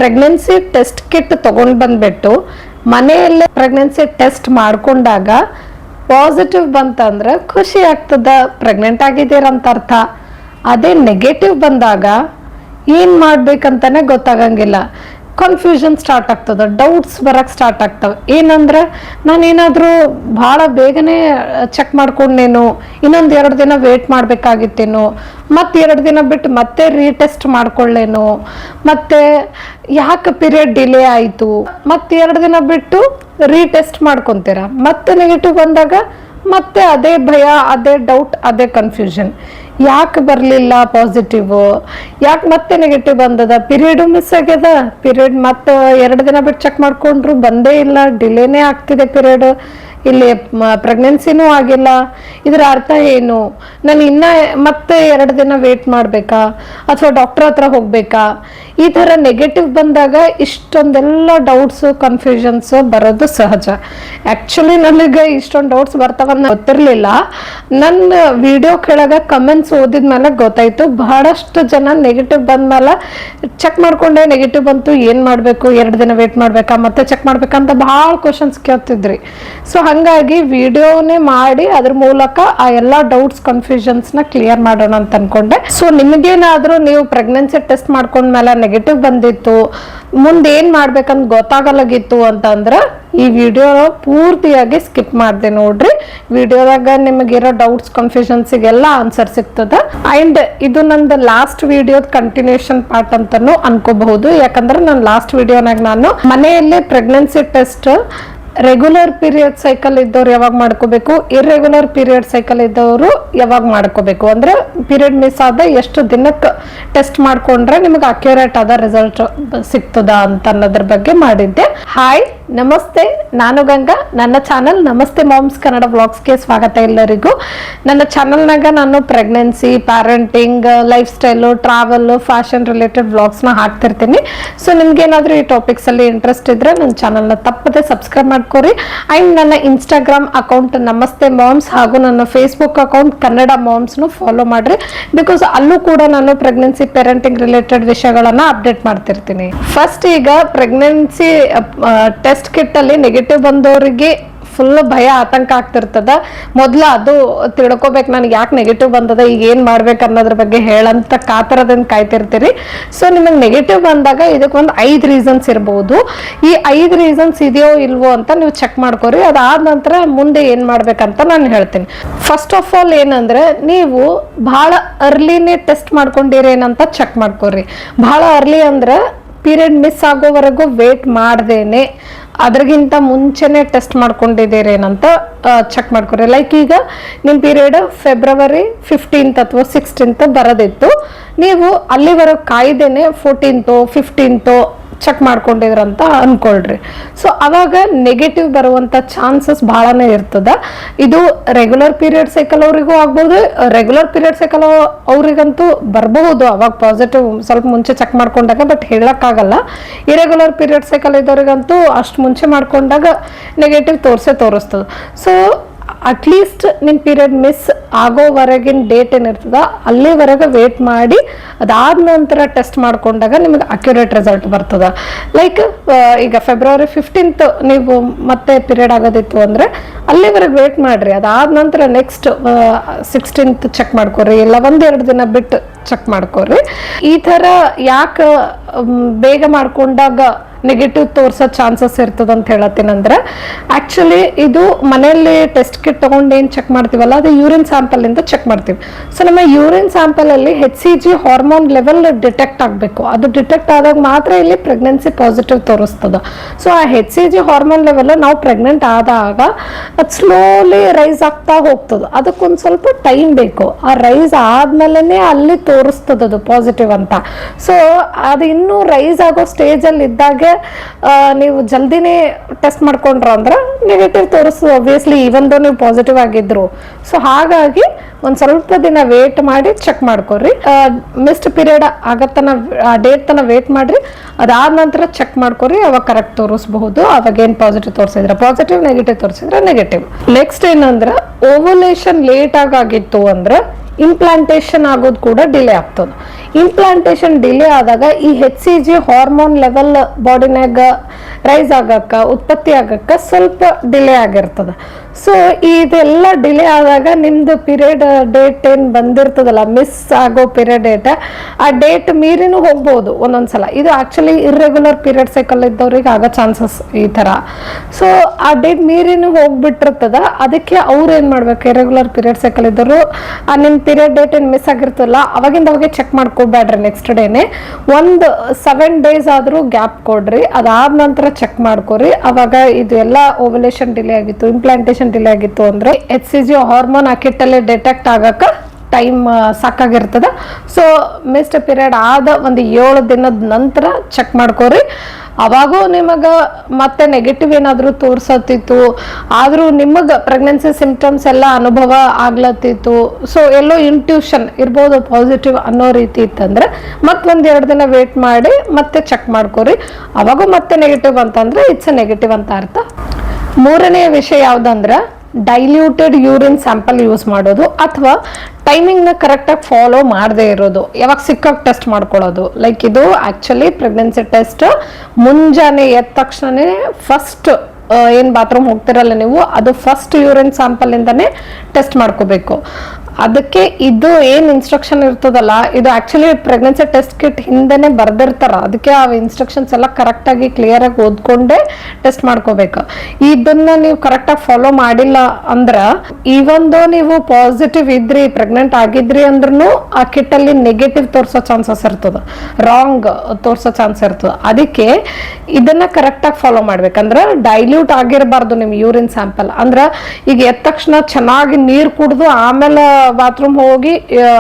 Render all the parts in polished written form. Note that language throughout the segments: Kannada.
ಪ್ರೆಗ್ನೆನ್ಸಿ ಟೆಸ್ಟ್ ಕಿಟ್ ತಗೊಂಡು ಬಂದ್ಬಿಟ್ಟು ಮನೆಯಲ್ಲೇ ಪ್ರೆಗ್ನೆನ್ಸಿ ಟೆಸ್ಟ್ ಮಾಡ್ಕೊಂಡಾಗ ಪಾಸಿಟಿವ್ ಬಂತಂದ್ರೆ ಖುಷಿ ಆಗ್ತದ, ಪ್ರೆಗ್ನೆಂಟ್ ಆಗಿದ್ದೀರಂತ ಅರ್ಥ. ಅದೇ ನೆಗೆಟಿವ್ ಬಂದಾಗ ಏನು ಮಾಡ್ಬೇಕಂತಾನೆ ಗೊತ್ತಾಗಂಗಿಲ್ಲ. ಕನ್ಫ್ಯೂಷನ್ ಸ್ಟಾರ್ಟ್ ಆಗ್ತದೆ, ಡೌಟ್ಸ್ ಬರಕ್ಕೆ ಸ್ಟಾರ್ಟ್ ಆಗ್ತವೆ. ಏನಂದ್ರೆ ನಾನೇನಾದರೂ ಭಾಳ ಬೇಗನೆ ಚೆಕ್ ಮಾಡ್ಕೊಂಡೇನು, ಇನ್ನೊಂದು 2 ದಿನ ವೇಟ್ ಮಾಡಬೇಕಾಗಿತ್ತೇನೋ, ಮತ್ತು 2 ದಿನ ಬಿಟ್ಟು ಮತ್ತೆ ರೀಟೆಸ್ಟ್ ಮಾಡ್ಕೊಳ್ಳೇನೋ, ಮತ್ತು ಯಾಕೆ ಪೀರಿಯಡ್ ಡಿಲೇ ಆಯಿತು, ಮತ್ತು 2 ದಿನ ಬಿಟ್ಟು ರೀಟೆಸ್ಟ್ ಮಾಡ್ಕೊತೀರ, ಮತ್ತೆ ನೆಗೆಟಿವ್ ಬಂದಾಗ ಮತ್ತೆ ಅದೇ ಭಯ, ಅದೇ ಡೌಟ್, ಅದೇ ಕನ್ಫ್ಯೂಷನ್. ಯಾಕೆ ಬರಲಿಲ್ಲ ಪಾಸಿಟಿವ್, ಯಾಕೆ ಮತ್ತೆ ನೆಗೆಟಿವ್ ಬಂದದ, ಪೀರಿಯಡು ಮಿಸ್ ಆಗ್ಯದ, ಪೀರಿಯಡ್ ಮತ್ತೆ 2 ದಿನ ಬಿಟ್ಟು ಚೆಕ್ ಮಾಡ್ಕೊಂಡ್ರು ಬಂದೇ ಇಲ್ಲ, ಡಿಲೇನೇ ಆಗ್ತಿದೆ ಪೀರಿಯಡ್, ಇಲ್ಲಿ ಪ್ರೆಗ್ನೆನ್ಸಿನೂ ಆಗಿಲ್ಲ, ಇದರ ಅರ್ಥ ಏನು, ನಾನು ಇನ್ನ ಮತ್ತೆ 2 ದಿನ ವೇಟ್ ಮಾಡಬೇಕಾ ಅಥವಾ ಡಾಕ್ಟರ್ ಹತ್ರ ಹೋಗ್ಬೇಕಾ? ಈ ಥರ ನೆಗೆಟಿವ್ ಬಂದಾಗ ಇಷ್ಟೊಂದೆಲ್ಲ ಡೌಟ್ಸು ಕನ್ಫ್ಯೂಷನ್ಸು ಬರೋದು ಸಹಜ. ಆ್ಯಕ್ಚುಲಿ ನನಗೆ ಇಷ್ಟೊಂದು ಡೌಟ್ಸ್ ಬರ್ತಾವನ್ನ ಗೊತ್ತಿರಲಿಲ್ಲ. ನನ್ನ ವಿಡಿಯೋ ಕೆಳಗೆ ಕಮೆಂಟ್ಸ್ ಓದಿದ್ಮೇಲೆ ಗೊತ್ತಾಯಿತು. ಬಹಳಷ್ಟು ಜನ ನೆಗೆಟಿವ್ ಬಂದ್ಮೇಲೆ ಚೆಕ್ ಮಾಡ್ಕೊಂಡೆ ನೆಗೆಟಿವ್ ಬಂತು, ಏನು ಮಾಡಬೇಕು, 2 ದಿನ ವೇಟ್ ಮಾಡಬೇಕಾ ಮತ್ತೆ ಚೆಕ್ ಮಾಡ್ಬೇಕಂತ ಭಾಳ ಕ್ವಶನ್ಸ್ ಕೇಳ್ತಿದ್ರಿ. ಸೊ ಹಾಗಾಗಿ ವಿಡಿಯೋನೇ ಮಾಡಿ ಅದ್ರ ಮೂಲಕ ಆ ಎಲ್ಲ ಡೌಟ್ಸ್ ಕನ್ಫ್ಯೂಷನ್ಸ್ನ ಕ್ಲಿಯರ್ ಮಾಡೋಣ ಅಂತ ಅನ್ಕೊಂಡೆ. ಸೊ ನಿಮಗೇನಾದರೂ ನೀವು ಪ್ರೆಗ್ನೆನ್ಸಿ ಟೆಸ್ಟ್ ಮಾಡ್ಕೊಂಡ್ಮೇಲೆ ನೆಗೆಟಿವ್ ಬಂದಿತ್ತು, ಮುಂದೆ ಏನು ಮಾಡ್ಬೇಕಂತ ಗೊತ್ತಾಗಲಾಗಿತ್ತು ಅಂತಂದ್ರೆ ಈ ವಿಡಿಯೋ ಪೂರ್ತಿಯಾಗಿ ಸ್ಕಿಪ್ ಮಾಡಿದೆ ನೋಡ್ರಿ. ವಿಡಿಯೋದಾಗ ನಿಮಗಿರೋ ಡೌಟ್ಸ್ ಕನ್ಫ್ಯೂಷನ್ಸಿಗೆಲ್ಲ ಆನ್ಸರ್ ಸಿಗ್ತದ. ಆ್ಯಂಡ್ ಇದು ನಂದು ಲಾಸ್ಟ್ ವಿಡಿಯೋದ ಕಂಟಿನ್ಯೂಷನ್ ಪಾರ್ಟ್ ಅಂತಾನು ಅನ್ಕೋಬಹುದು. ಯಾಕಂದ್ರೆ ನನ್ನ ಲಾಸ್ಟ್ ವಿಡಿಯೋನಾಗ ನಾನು ಮನೆಯಲ್ಲೇ pregnancy test regular period cycle ಇದ್ದವ್ರು ಯಾವಾಗ ಮಾಡ್ಕೋಬೇಕು, ಇರ್ರೆಗ್ಯುಲರ್ ಪೀರಿಯಡ್ ಸೈಕಲ್ ಇದ್ದವರು ಯಾವಾಗ ಮಾಡ್ಕೋಬೇಕು, ಅಂದ್ರೆ ಪೀರಿಯಡ್ ಮಿಸ್ ಆದ ಎಷ್ಟು ದಿನಕ್ಕೆ ಟೆಸ್ಟ್ ಮಾಡ್ಕೊಂಡ್ರೆ ನಿಮಗೆ ಅಕ್ಯುರೇಟ್ ಆದ ರಿಸಲ್ಟ್ ಸಿಗ್ತದ ಅಂತ ಅನ್ನೋದ್ರ ಬಗ್ಗೆ ಮಾಡಿದ್ದೆ. ಹಾಯ್, ನಮಸ್ತೆ, ನಾನು ಗಂಗಾ. ನನ್ನ ಚಾನಲ್ ನಮಸ್ತೆ ಮಾಮ್ಸ್ ಕನ್ನಡ ವ್ಲಾಗ್ಸ್ಗೆ ಸ್ವಾಗತ ಎಲ್ಲರಿಗೂ. ನನ್ನ ಚಾನಲ್ನಾಗ ನಾನು pregnancy, parenting, lifestyle, travel, fashion related ವ್ಲಾಗ್ಸ್ನ ಹಾಕ್ತಿರ್ತೀನಿ. ಸೊ ನಿಮ್ಗೇನಾದರೂ ಈ ಟಾಪಿಕ್ಸಲ್ಲಿ ಇಂಟ್ರೆಸ್ಟ್ ಇದ್ರೆ ನನ್ನ ಚಾನಲ್ನ ತಪ್ಪದೆ ಸಬ್ಸ್ಕ್ರೈಬ್ ಮಾಡ್ಕೊರಿ. ಆ್ಯಂಡ್ ನನ್ನ ಇನ್ಸ್ಟಾಗ್ರಾಮ್ ಅಕೌಂಟ್ ನಮಸ್ತೆ ಮಾಮ್ಸ್ ಹಾಗೂ ನನ್ನ ಫೇಸ್ಬುಕ್ ಅಕೌಂಟ್ ಕನ್ನಡ ಮಾಮ್ಸ್ನು ಫಾಲೋ ಮಾಡ್ರಿ. ಬಿಕಾಸ್ ಅಲ್ಲೂ ಕೂಡ ನಾನು ಪ್ರೆಗ್ನೆನ್ಸಿ, ಪೇರೆಂಟಿಂಗ್ ರಿಲೇಟೆಡ್ ವಿಷಯಗಳನ್ನ ಅಪ್ಡೇಟ್ ಮಾಡ್ತಿರ್ತೀನಿ. ಫಸ್ಟ್ ಈಗ ಪ್ರೆಗ್ನೆನ್ಸಿ ಟೆಸ್ಟ್ ಕಿಟ್ ಅಲ್ಲಿ ನೆಗೆಟಿವ್ ಬಂದವರಿಗೆ ಫುಲ್ ಭಯ, ಆತಂಕ ಆಗ್ತಿರ್ತದ. ಮೊದ್ಲು ಅದು ತಿಳ್ಕೊಬೇಕು, ನನಗೆ ಯಾಕೆ ನೆಗೆಟಿವ್ ಬಂದದ, ಈಗ ಏನು ಮಾಡ್ಬೇಕು ಅನ್ನೋದ್ರ ಬಗ್ಗೆ ಹೇಳಂತ ಕಾತರದಿಂದ ಕಾಯ್ತಿರ್ತೀರಿ. ಸೊ ನಿಮಗೆ ನೆಗೆಟಿವ್ ಬಂದಾಗ ಇದಕ್ಕೆ ಒಂದು 5 ರೀಸನ್ಸ್ ಇರ್ಬೋದು. ಈ 5 ರೀಸನ್ಸ್ ಇದೆಯೋ ಇಲ್ವೋ ಅಂತ ನೀವು ಚೆಕ್ ಮಾಡ್ಕೊರಿ. ಅದಾದ ನಂತರ ಮುಂದೆ ಏನು ಮಾಡ್ಬೇಕಂತ ನಾನು ಹೇಳ್ತೀನಿ. ಫಸ್ಟ್ ಆಫ್ ಆಲ್ ಏನಂದ್ರೆ, ನೀವು ಭಾಳ ಅರ್ಲಿನೇ ಟೆಸ್ಟ್ ಮಾಡ್ಕೊಂಡಿರೇನಂತ ಚೆಕ್ ಮಾಡ್ಕೊರಿ. ಭಾಳ ಅರ್ಲಿ ಅಂದ್ರೆ ಪೀರಿಯಡ್ ಮಿಸ್ ಆಗೋವರೆಗೂ ವೇಟ್ ಮಾಡ್ದೇನೆ ಅದ್ರಗಿಂತ ಮುಂಚೆನೆ ಟೆಸ್ಟ್ ಮಾಡ್ಕೊಂಡಿದ್ದೀರೇನಂತ ಚೆಕ್ ಮಾಡ್ಕೊರಿ. ಲೈಕ್ ಈಗ ನಿಮ್ಮ ಪೀರಿಯಡ್ ಫೆಬ್ರವರಿ 15th ಅಥವಾ 16th ಬರೋದಿತ್ತು, ನೀವು ಅಲ್ಲಿವರೆಗೂ ಕಾಯ್ದೇನೆ 14th 15th ಚೆಕ್ ಮಾಡ್ಕೊಂಡಿದ್ರಂತ ಅನ್ಕೊಳ್ರಿ. ಸೊ ಅವಾಗ ನೆಗೆಟಿವ್ ಬರುವಂಥ ಚಾನ್ಸಸ್ ಭಾಳನೇ ಇರ್ತದ. ಇದು ರೆಗ್ಯುಲರ್ ಪೀರಿಯಡ್ ಸೈಕಲ್ ಅವರಿಗೂ ಆಗ್ಬೋದು, ರೆಗ್ಯುಲರ್ ಪೀರಿಯಡ್ ಸೈಕಲ್ ಅವರಿಗಂತೂ ಬರಬಹುದು ಅವಾಗ ಪಾಸಿಟಿವ್ ಸ್ವಲ್ಪ ಮುಂಚೆ ಚೆಕ್ ಮಾಡ್ಕೊಂಡಾಗ, ಬಟ್ ಹೇಳಕ್ಕಾಗಲ್ಲ. ಇರೆಗ್ಯುಲರ್ ಪೀರಿಯಡ್ ಸೈಕಲ್ ಇದ್ದವ್ರಿಗಂತೂ ಅಷ್ಟು ಮುಂಚೆ ಮಾಡ್ಕೊಂಡಾಗ ನೆಗೆಟಿವ್ ತೋರಿಸ್ತದೆ. ಸೊ ಅಟ್ಲೀಸ್ಟ್ ನಿಮ್ಮ ಪೀರಿಯಡ್ ಮಿಸ್ ಆಗೋವರೆಗಿನ ಡೇಟ್ ಏನಿರ್ತದ ಅಲ್ಲಿವರೆಗೆ ವೇಟ್ ಮಾಡಿ ಅದಾದ ನಂತರ ಟೆಸ್ಟ್ ಮಾಡ್ಕೊಂಡಾಗ ನಿಮಗೆ ಅಕ್ಯುರೇಟ್ ರಿಸಲ್ಟ್ ಬರ್ತದ. ಲೈಕ್ ಈಗ ಫೆಬ್ರವರಿ 15th ನೀವು ಮತ್ತೆ ಪೀರಿಯಡ್ ಆಗೋದಿತ್ತು ಅಂದರೆ ಅಲ್ಲಿವರೆಗೆ ವೇಟ್ ಮಾಡಿರಿ. ಅದಾದ ನಂತರ ನೆಕ್ಸ್ಟ್ 16th ಚೆಕ್ ಮಾಡ್ಕೊರಿ, ಇಲ್ಲ 1-2 ದಿನ ಬಿಟ್ಟು ಚೆಕ್ ಮಾಡ್ಕೊರಿ. ಈ ಥರ ಯಾಕೆ ಬೇಗ ಮಾಡ್ಕೊಂಡಾಗ ನೆಗೆಟಿವ್ ತೋರ್ಸೋ ಚಾನ್ಸಸ್ ಇರ್ತದೆ ಅಂತ ಹೇಳತ್ತೀನಂದ್ರೆ, ಆ್ಯಕ್ಚುಲಿ ಇದು ಮನೆಯಲ್ಲಿ ಟೆಸ್ಟ್ ಕಿಟ್ ತೊಗೊಂಡು ಏನು ಚೆಕ್ ಮಾಡ್ತೀವಲ್ಲ, ಅದು ಯೂರಿನ್ ಸ್ಯಾಂಪಲಿಂದ ಚೆಕ್ ಮಾಡ್ತೀವಿ. ಸೊ ನಮ್ಮ ಯೂರಿನ್ ಸ್ಯಾಂಪಲಲ್ಲಿ HCG ಹಾರ್ಮೋನ್ ಲೆವೆಲ್ ಡಿಟೆಕ್ಟ್ ಆಗಬೇಕು. ಅದು ಡಿಟೆಕ್ಟ್ ಆದಾಗ ಮಾತ್ರ ಇಲ್ಲಿ ಪ್ರೆಗ್ನೆನ್ಸಿ ಪಾಸಿಟಿವ್ ತೋರಿಸ್ತದೆ. ಸೊ ಆ HCG ಹಾರ್ಮೋನ್ ಲೆವೆಲ್ ನಾವು ಪ್ರೆಗ್ನೆಂಟ್ ಆದಾಗ ಅದು ಸ್ಲೋಲಿ ರೈಸ್ ಆಗ್ತಾ ಹೋಗ್ತದೆ. ಅದಕ್ಕೊಂದು ಸ್ವಲ್ಪ ಟೈಮ್ ಬೇಕು. ಆ ರೈಸ್ ಆದ್ಮೇಲೆ ಅಲ್ಲಿ ತೋರಿಸ್ತದೆ ಅದು ಪಾಸಿಟಿವ್ ಅಂತ. ಸೊ ಅದು ಇನ್ನೂ ರೈಸ್ ಆಗೋ ಸ್ಟೇಜಲ್ಲಿ ಇದ್ದಾಗ ನೀವು ಜಲ್ದಿನೇ ಟೆಸ್ಟ್ ಮಾಡ್ಕೊಂಡ್ರ ಅಂದ್ರೆ ನೆಗೆಟಿವ್ ತೋರಿಸು ಒಬ್ವಿಯಸ್ಲಿ, ಈವನ್ ದೋ ನೀವು ಪಾಸಿಟಿವ್ ಆಗಿದ್ರು. ಸೊ ಹಾಗಾಗಿ ಒಂದು ಸ್ವಲ್ಪ ದಿನ ವೇಟ್ ಮಾಡಿ ಚೆಕ್ ಮಾಡ್ಕೊರಿ. ಮಿಸ್ಡ್ ಪೀರಿಯಡ್ ಆಗತ್ತನ ಡೇಟ್ ತನ ವೇಟ್ ಮಾಡ್ರಿ. ಅದಾದ ನಂತರ ಚೆಕ್ ಮಾಡ್ಕೊರಿ, ಅವಾಗ ಕರೆಕ್ಟ್ ತೋರಿಸ್ಬಹುದು. ಅವಾಗ ಏನು ಪಾಸಿಟಿವ್ ತೋರಿಸಿದ್ರೆ ಪಾಸಿಟಿವ್, ನೆಗೆಟಿವ್ ತೋರಿಸಿದ್ರೆ ನೆಗೆಟಿವ್. ನೆಕ್ಸ್ಟ್ ಏನಂದ್ರೆ, ಓವಲೇಷನ್ ಲೇಟ್ ಆಗಿತ್ತು ಅಂದ್ರೆ ಇಂಪ್ಲಾಂಟೇಷನ್ ಆಗೋದು ಕೂಡ ಡಿಲೇ ಆಗ್ತದೆ. ಇಂಪ್ಲಾಂಟೇಷನ್ ಡಿಲೇ ಆದಾಗ ಈ HCG ಹಾರ್ಮೋನ್ ಲೆವೆಲ್ ಬಾಡಿನಾಗ ರೈಸ್ ಆಗಕ್ಕ, ಉತ್ಪತ್ತಿ ಆಗಕ್ಕ ಸ್ವಲ್ಪ ಡಿಲೇ ಆಗಿರ್ತದೆ. ಸೊ ಇದೆಲ್ಲ ಡಿಲೇ ಆದಾಗ ನಿಮ್ದು ಪೀರಿಯಡ್ ಡೇಟ್ ಏನು ಬಂದಿರ್ತದಲ್ಲ, ಮಿಸ್ ಆಗೋ ಪೀರಿಯಡ್ ಡೇಟ್, ಆ ಡೇಟ್ ಮೀರಿನೂ ಹೋಗ್ಬೋದು ಒಂದೊಂದ್ಸಲ. ಇದು ಆಕ್ಚುಲಿ ಇರ್ರೆಗ್ಯುಲರ್ ಪೀರಿಯಡ್ ಸೈಕಲ್ ಇದ್ದವ್ರಿಗೆ ಆಗೋ ಚಾನ್ಸಸ್ ಈ ಥರ. ಸೊ ಆ ಡೇಟ್ ಮೀರಿನೂ ಹೋಗ್ಬಿಟ್ಟಿರ್ತದ. ಅದಕ್ಕೆ ಅವ್ರು ಏನು ಮಾಡ್ಬೇಕು, ಇರ್ರೆಗ್ಯುಲರ್ ಪೀರಿಯಡ್ ಸೈಕಲ್ ಇದ್ದವರು ನಿಮ್ಮ ಪೀರಿಯಡ್ ಡೇಟ್ ಏನು ಮಿಸ್ ಆಗಿರ್ತಲ್ಲ ಅವಾಗಿಂದ ಅವಾಗೆ ಚೆಕ್ ಮಾಡ್ಕೋಬೇಡ್ರಿ. ನೆಕ್ಸ್ಟ್ ಡೇನೆ ಒಂದು 7 days ಆದರೂ ಗ್ಯಾಪ್ ಕೊಡ್ರಿ. ಅದಾದ ನಂತರ ಚೆಕ್ ಮಾಡ್ಕೊರಿ. ಅವಾಗ ಇದು ಎಲ್ಲ ಓವ್ಯುಲೇಷನ್ ಡಿಲೇ ಆಗಿತ್ತು, ಇಂಪ್ಲಾಂಟೇಷನ್ ಡಿಲೇ ಆಗಿತ್ತು ಅಂದ್ರೆ HCG ಹಾರ್ಮೋನ್ ಆ ಕಿಟ್ಟಲ್ಲಿ ಡಿಟೆಕ್ಟ್ ಆಗಕ್ಕೆ ಟೈಮ್ ಸಾಕಾಗಿರ್ತದೆ. ಸೊ ಮಿಸ್ಡ್ ಪೀರಿಯಡ್ ಆದ ಒಂದು 7 ದಿನದ ನಂತರ ಚೆಕ್ ಮಾಡ್ಕೊರಿ. ಅವಾಗೂ ನಿಮಗೆ ಮತ್ತೆ ನೆಗೆಟಿವ್ ಏನಾದರೂ ತೋರ್ಸತ್ತಿತ್ತು, ಆದರೂ ನಿಮಗೆ ಪ್ರೆಗ್ನೆನ್ಸಿ ಸಿಂಪ್ಟಮ್ಸ್ ಎಲ್ಲ ಅನುಭವ ಆಗ್ಲತ್ತಿತ್ತು, ಸೊ ಎಲ್ಲೋ ಇಂಟ್ಯೂಷನ್ ಇರ್ಬೋದು ಪಾಸಿಟಿವ್ ಅನ್ನೋ ರೀತಿ ಇತ್ತಂದ್ರೆ ಮತ್ತೊಂದು 2 ದಿನ ವೇಟ್ ಮಾಡಿ ಮತ್ತೆ ಚೆಕ್ ಮಾಡ್ಕೊರಿ. ಅವಾಗೂ ಮತ್ತೆ ನೆಗೆಟಿವ್ ಅಂತಂದ್ರೆ ಇಟ್ಸ್ ನೆಗೆಟಿವ್ ಅಂತ ಅರ್ಥ. ಮೂರನೇ ವಿಷಯ ಯಾವುದಂದ್ರೆ ಡೈಲ್ಯೂಟೆಡ್ ಯೂರಿನ್ ಸ್ಯಾಂಪಲ್ ಯೂಸ್ ಮಾಡೋದು ಅಥವಾ ಟೈಮಿಂಗ್ನ ಕರೆಕ್ಟಾಗಿ ಫಾಲೋ ಮಾಡದೇ ಇರೋದು, ಯಾವಾಗ ಸಿಕ್ಕಾಗ ಟೆಸ್ಟ್ ಮಾಡ್ಕೊಳ್ಳೋದು. ಲೈಕ್ ಇದು ಆ್ಯಕ್ಚುಲಿ ಪ್ರೆಗ್ನೆನ್ಸಿ ಟೆಸ್ಟ್ ಮುಂಜಾನೆ ಎದ್ದ ತಕ್ಷಣನೇ ಫಸ್ಟ್ ಏನು ಬಾತ್ರೂಮ್ ಹೋಗ್ತಿರಲ್ಲ ನೀವು, ಅದು ಫಸ್ಟ್ ಯೂರಿನ್ ಸ್ಯಾಂಪಲಿಂದನೇ ಟೆಸ್ಟ್ ಮಾಡ್ಕೋಬೇಕು. ಅದಕ್ಕೆ ಇದು ಏನು ಇನ್ಸ್ಟ್ರಕ್ಷನ್ ಇರ್ತದಲ್ಲ, ಇದು ಆ್ಯಕ್ಚುಲಿ ಪ್ರೆಗ್ನೆನ್ಸಿ ಟೆಸ್ಟ್ ಕಿಟ್ ಹಿಂದೆನೇ ಬರ್ದಿರ್ತಾರ. ಅದಕ್ಕೆ ಆ ಇನ್ಸ್ಟ್ರಕ್ಷನ್ಸ್ ಎಲ್ಲ ಕರೆಕ್ಟಾಗಿ ಕ್ಲಿಯರಾಗಿ ಓದ್ಕೊಂಡೇ ಟೆಸ್ಟ್ ಮಾಡ್ಕೋಬೇಕು. ಇದನ್ನ ನೀವು ಕರೆಕ್ಟಾಗಿ ಫಾಲೋ ಮಾಡಿಲ್ಲ ಅಂದ್ರೆ, ಈವೊಂದು ನೀವು ಪಾಸಿಟಿವ್ ಇದ್ರಿ, ಪ್ರೆಗ್ನೆಂಟ್ ಆಗಿದ್ರಿ ಅಂದ್ರೂ ಆ ಕಿಟ್ಟಲ್ಲಿ ನೆಗೆಟಿವ್ ತೋರಿಸೋ ಚಾನ್ಸಸ್ ಇರ್ತದೆ, ರಾಂಗ್ ತೋರಿಸೋ ಚಾನ್ಸ್ ಇರ್ತದೆ. ಅದಕ್ಕೆ ಇದನ್ನ ಕರೆಕ್ಟಾಗಿ ಫಾಲೋ ಮಾಡ್ಬೇಕಂದ್ರೆ ಡೈಲ್ಯೂಟ್ ಆಗಿರಬಾರ್ದು ನಿಮ್ಮ ಯೂರಿನ್ ಸ್ಯಾಂಪಲ್. ಅಂದ್ರೆ ಈಗ ಎದ್ದ ತಕ್ಷಣ ಚೆನ್ನಾಗಿ ನೀರು ಕುಡಿದು ಆಮೇಲೆ ಬಾತ್ರೂಮ್ ಹೋಗಿ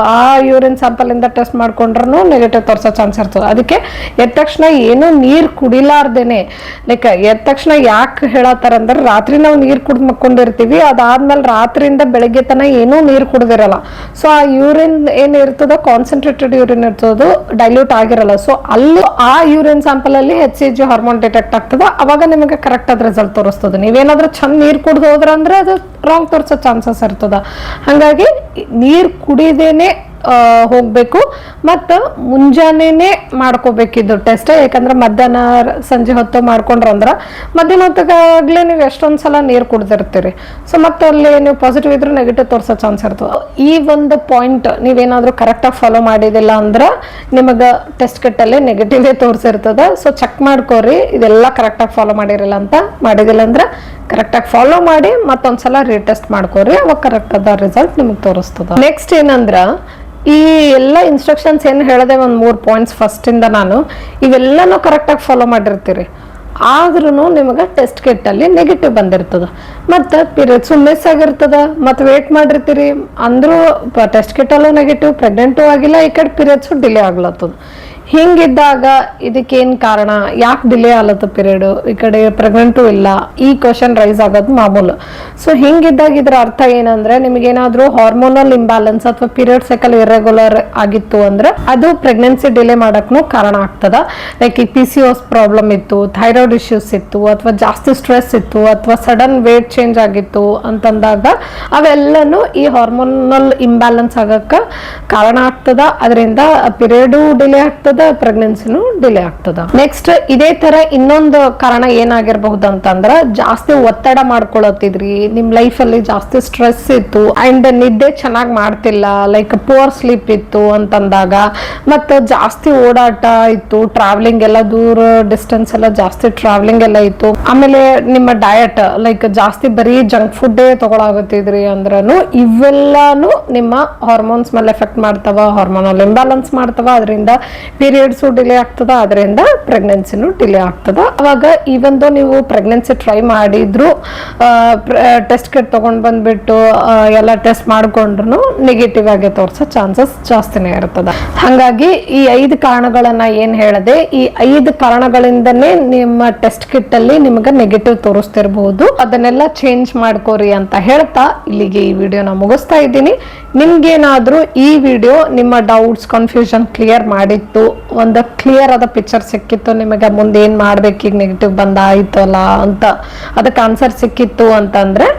ಆ ಯೂರಿನ್ ಸ್ಯಾಂಪಲ್ ಇಂದ ಟೆಸ್ಟ್ ಮಾಡ್ಕೊಂಡ್ರು ನೆಗೆಟಿವ್ ತೋರ್ಸೋ ಚಾನ್ಸ್ ಇರ್ತದೆ. ಅದಕ್ಕೆ ಎದ್ದ ತಕ್ಷಣ ಏನು ನೀರು ಕುಡಿಲಾರ್ದೇನೆ, ಲೈಕ್ ಎದ್ದ ತಕ್ಷಣ ಯಾಕೆ ಹೇಳತ್ತಾರ ಅಂದ್ರೆ ರಾತ್ರಿ ನಾವು ನೀರು ಕುಡ್ದು ಮಕ್ಕೊಂಡಿರ್ತೀವಿ, ಅದಾದ್ಮೇಲೆ ರಾತ್ರಿಯಿಂದ ಬೆಳಗ್ಗೆ ತನ ಏನೂ ನೀರು ಕುಡ್ದಿರಲ್ಲ. ಸೊ ಆ ಯೂರಿನ್ ಏನಿರ್ತದೋ ಕಾನ್ಸಂಟ್ರೇಟೆಡ್ ಯೂರಿನ್ ಇರ್ತದೋ ಡೈಲ್ಯೂಟ್ ಆಗಿರಲ್ಲ. ಸೊ ಅಲ್ಲಿ ಆ ಯೂರಿನ್ ಸ್ಯಾಂಪಲ್ ಅಲ್ಲಿ HCG ಹಾರ್ಮೋನ್ ಡಿಟೆಕ್ಟ್ ಆಗ್ತದ. ಅವಾಗ ನಿಮಗೆ ಕರೆಕ್ಟ್ ಆದ ರಿಸಲ್ಟ್ ತೋರಿಸ್ತದೆ. ನೀವೇನಾದ್ರೂ ಚಂದ ನೀರು ಕುಡ್ದು ಹೋದ್ರಂದ್ರೆ ಅದು ರಾಂಗ್ ತೋರಿಸೋ ಚಾನ್ಸಸ್ ಇರ್ತದ. ಹಾಗಾಗಿ ನೀರು ಕುಡಿದೇನೆ ಹೋಗ್ಬೇಕು ಮತ್ತು ಮುಂಜಾನೆನೆ ಮಾಡ್ಕೋಬೇಕಿದ್ದು ಟೆಸ್ಟ್. ಯಾಕಂದ್ರೆ ಮಧ್ಯಾಹ್ನ ಸಂಜೆ ಹೊತ್ತು ಮಾಡ್ಕೊಂಡ್ರಂದ್ರೆ ಮಧ್ಯಾಹ್ನ ಹೊತ್ತಾಗಲೇ ನೀವು ಎಷ್ಟೊಂದು ಸಲ ನೀರು ಕುಡ್ದಿರ್ತೀರಿ. ಸೊ ಮತ್ತೆ ಅಲ್ಲಿ ನೀವು ಪಾಸಿಟಿವ್ ಇದ್ರೂ ನೆಗೆಟಿವ್ ತೋರಿಸೋ ಚಾನ್ಸ್ ಇರ್ತದೆ. ಈ ಒಂದು ಪಾಯಿಂಟ್ ನೀವೇನಾದರೂ ಕರೆಕ್ಟಾಗಿ ಫಾಲೋ ಮಾಡಿದಿಲ್ಲ ಅಂದ್ರೆ ನಿಮಗೆ ಟೆಸ್ಟ್ ಕಿಟ್ಟಲ್ಲಿ ನೆಗೆಟಿವೇ ತೋರಿಸಿರ್ತದೆ. ಸೊ ಚೆಕ್ ಮಾಡ್ಕೋರಿ, ಇದೆಲ್ಲ ಕರೆಕ್ಟಾಗಿ ಫಾಲೋ ಮಾಡಿರಲ್ಲ ಅಂತ. ಮಾಡಿದಿಲ್ಲ ಅಂದ್ರೆ ಕರೆಕ್ಟಾಗಿ ಫಾಲೋ ಮಾಡಿ ಮತ್ತೊಂದ್ಸಲ ರೀಟೆಸ್ಟ್ ಮಾಡ್ಕೋರಿ, ಅವಾಗ ಕರೆಕ್ಟ್ ಆದ ರಿಸಲ್ಟ್ ನಿಮಗೆ ತೋರಿಸ್ತದೆ. ನೆಕ್ಸ್ಟ್ ಏನಂದ್ರೆ ಈ ಎಲ್ಲ ಇನ್ಸ್ಟ್ರಕ್ಷನ್ಸ್ ಏನು ಹೇಳಿದೆ, ಒಂದು 3 ಪಾಯಿಂಟ್ಸ್ ಫಸ್ಟಿಂದ ನಾನು ಇವೆಲ್ಲನೂ ಕರೆಕ್ಟಾಗಿ ಫಾಲೋ ಮಾಡಿರ್ತೀರಿ, ಆದ್ರೂ ನಿಮಗೆ ಟೆಸ್ಟ್ ಕಿಟ್ಟಲ್ಲಿ ನೆಗೆಟಿವ್ ಬಂದಿರ್ತದೆ. ಮತ್ತು ಪೀರಿಯಡ್ಸು ಮಿಸ್ ಆಗಿರ್ತದೆ, ಮತ್ತು ವೇಟ್ ಮಾಡಿರ್ತೀರಿ ಅಂದರೂ ಟೆಸ್ಟ್ ಕಿಟ್ಟಲ್ಲೂ ನೆಗೆಟಿವ್, ಪ್ರೆಗ್ನೆಂಟೂ ಆಗಿಲ್ಲ, ಈ ಕಡೆ ಪೀರಿಯಡ್ಸು ಡಿಲೇ ಆಗ್ಲತ್ತದ. ಹಿಂಗಿದ್ದಾಗ ಇದಕ್ಕೇನು ಕಾರಣ, ಯಾಕೆ ಡಿಲೇ ಆಲತ್ತ ಪೀರಿಯಡ್, ಈ ಕಡೆ ಪ್ರೆಗ್ನೆಂಟು ಇಲ್ಲ, ಈ ಕ್ವಶನ್ ರೈಸ್ ಆಗೋದು ಮಾಮೂಲು. ಸೊ ಹಿಂಗಿದ್ದಾಗ ಇದರ ಅರ್ಥ ಏನಂದ್ರೆ ನಿಮಗೇನಾದ್ರೂ ಹಾರ್ಮೋನಲ್ ಇಂಬ್ಯಾಲೆನ್ಸ್ ಅಥವಾ ಪೀರಿಯಡ್ ಸೈಕಲ್ ಇರ್ರೆಗ್ಯುಲರ್ ಆಗಿತ್ತು ಅಂದ್ರೆ ಅದು ಪ್ರೆಗ್ನೆನ್ಸಿ ಡಿಲೇ ಮಾಡಕ್ಕೂ ಕಾರಣ ಆಗ್ತದ. ಲೈಕ್ ಈ PCOS ಪ್ರಾಬ್ಲಮ್ ಇತ್ತು, ಥೈರಾಯ್ಡ್ ಇಶ್ಯೂಸ್ ಇತ್ತು, ಅಥವಾ ಜಾಸ್ತಿ ಸ್ಟ್ರೆಸ್ ಇತ್ತು, ಅಥವಾ ಸಡನ್ ವೇಟ್ ಚೇಂಜ್ ಆಗಿತ್ತು ಅಂತಂದಾಗ ಅವೆಲ್ಲನೂ ಈ ಹಾರ್ಮೋನಲ್ ಇಂಬ್ಯಾಲೆನ್ಸ್ ಆಗಕ್ಕೆ ಕಾರಣ ಆಗ್ತದ. ಅದರಿಂದ ಪೀರಿಯಡು ಡಿಲೇ ಆಗ್ತದ, ಪ್ರೆಗ್ನೆನ್ಸಿನೂ ಡಿಲೇ ಆಗ್ತದ. ನೆಕ್ಸ್ಟ್ ಇದೇ ತರ ಇನ್ನೊಂದು ಕಾರಣ ಏನಾಗಿರಬಹುದು ಅಂತಂದ್ರೆ ಜಾಸ್ತಿ ಒತ್ತಡ ಮಾಡ್ಕೊಳತ್ತಿದ್ರಿ, ನಿಮ್ ಲೈಫ್ ಅಲ್ಲಿ ಜಾಸ್ತಿ ಸ್ಟ್ರೆಸ್ ಇತ್ತು ಅಂಡ್ ನಿದ್ದೆ ಚೆನ್ನಾಗಿ ಮಾಡ್ತಿಲ್ಲ, ಲೈಕ್ ಪುವರ್ ಸ್ಲೀಪ್ ಇತ್ತು ಅಂತಂದಾಗ, ಮತ್ತೆ ಜಾಸ್ತಿ ಓಡಾಟ ಇತ್ತು, ಟ್ರಾವೆಲಿಂಗ್ ಎಲ್ಲ ದೂರ ಡಿಸ್ಟೆನ್ಸ್ ಎಲ್ಲ ಜಾಸ್ತಿ ಟ್ರಾವೆಲಿಂಗ್ ಎಲ್ಲ ಇತ್ತು, ಆಮೇಲೆ ನಿಮ್ಮ ಡಯಟ್ ಲೈಕ್ ಜಾಸ್ತಿ ಬರೀ ಜಂಕ್ ಫುಡ್ಡೇ ತಗೊಳಾಗತ್ತಿದ್ರಿ ಅಂದ್ರೂ ಇವೆಲ್ಲಾನು ನಿಮ್ಮ ಹಾರ್ಮೋನ್ಸ್ ಮೇಲೆ ಎಫೆಕ್ಟ್ ಮಾಡ್ತಾವ, ಹಾರ್ಮೋನಲ್ ಇಂಬ್ಯಾಲೆನ್ಸ್ ಮಾಡ್ತಾವ. ಅದರಿಂದ ಪೀರಿಯಡ್ಸು ಡಿಲೇ ಆಗ್ತದ, ಅದರಿಂದ ಪ್ರೆಗ್ನೆನ್ಸಿನೂ ಡಿಲೇ ಆಗ್ತದ. ಅವಾಗ ಈವಂದು ನೀವು ಪ್ರೆಗ್ನೆನ್ಸಿ ಟ್ರೈ ಮಾಡಿದ್ರು ಟೆಸ್ಟ್ ಕಿಟ್ ತಗೊಂಡ್ ಬಂದ್ಬಿಟ್ಟು ಎಲ್ಲ ಟೆಸ್ಟ್ ಮಾಡ್ಕೊಂಡ್ರು ನೆಗೆಟಿವ್ ಆಗಿ ತೋರ್ಸೋ ಚಾನ್ಸಸ್ ಜಾಸ್ತಿನೇ ಇರ್ತದ. ಹಾಗಾಗಿ ಈ 5 ಕಾರಣಗಳನ್ನ ಏನ್ ಹೇಳಿದೆ, ಈ 5 ಕಾರಣಗಳಿಂದನೇ ನಿಮ್ಮ ಟೆಸ್ಟ್ ಕಿಟ್ ಅಲ್ಲಿ ನಿಮ್ಗೆ ನೆಗೆಟಿವ್ ತೋರಿಸ್ತಿರ್ಬಹುದು. ಅದನ್ನೆಲ್ಲ ಚೇಂಜ್ ಮಾಡ್ಕೋರಿ ಅಂತ ಹೇಳ್ತಾ ಇಲ್ಲಿಗೆ ಈ ವಿಡಿಯೋನ ಮುಗಿಸ್ತಾ ಇದ್ದೀನಿ. ನಿಮ್ಗೇನಾದ್ರೂ ಈ ವಿಡಿಯೋ ನಿಮ್ಮ ಡೌಟ್ಸ್ ಕನ್ಫ್ಯೂಷನ್ ಕ್ಲಿಯರ್ ಮಾಡಿತ್ತು ಒಂದು ಕ್ಲಿಯರ್ ಆದ ಪಿಕ್ಚರ್ ಸಿಕ್ಕಿತ್ತು, ನಿಮಗೆ ಮುಂದೆ ಏನು ಮಾಡ್ಬೇಕು, ಈಗ ನೆಗೆಟಿವ್ ಬಂದಾಯ್ತಲ್ಲ ಅಂತ ಅದಕ್ಕೆ ಆನ್ಸರ್ ಸಿಕ್ಕಿತ್ತು ಅಂತಂದ್ರೆ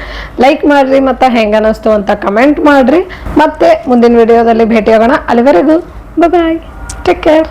ಲೈಕ್ ಮಾಡ್ರಿ, ಮತ್ತು ಹೆಂಗ ಅನಿಸ್ತು ಅಂತ ಕಮೆಂಟ್ ಮಾಡ್ರಿ. ಮತ್ತೆ ಮುಂದಿನ ವಿಡಿಯೋದಲ್ಲಿ ಭೇಟಿಯಾಗೋಣ. ಅಲ್ಲಿವರೆಗೂ ಬಾಯ್, ಟೇಕ್ ಕೇರ್.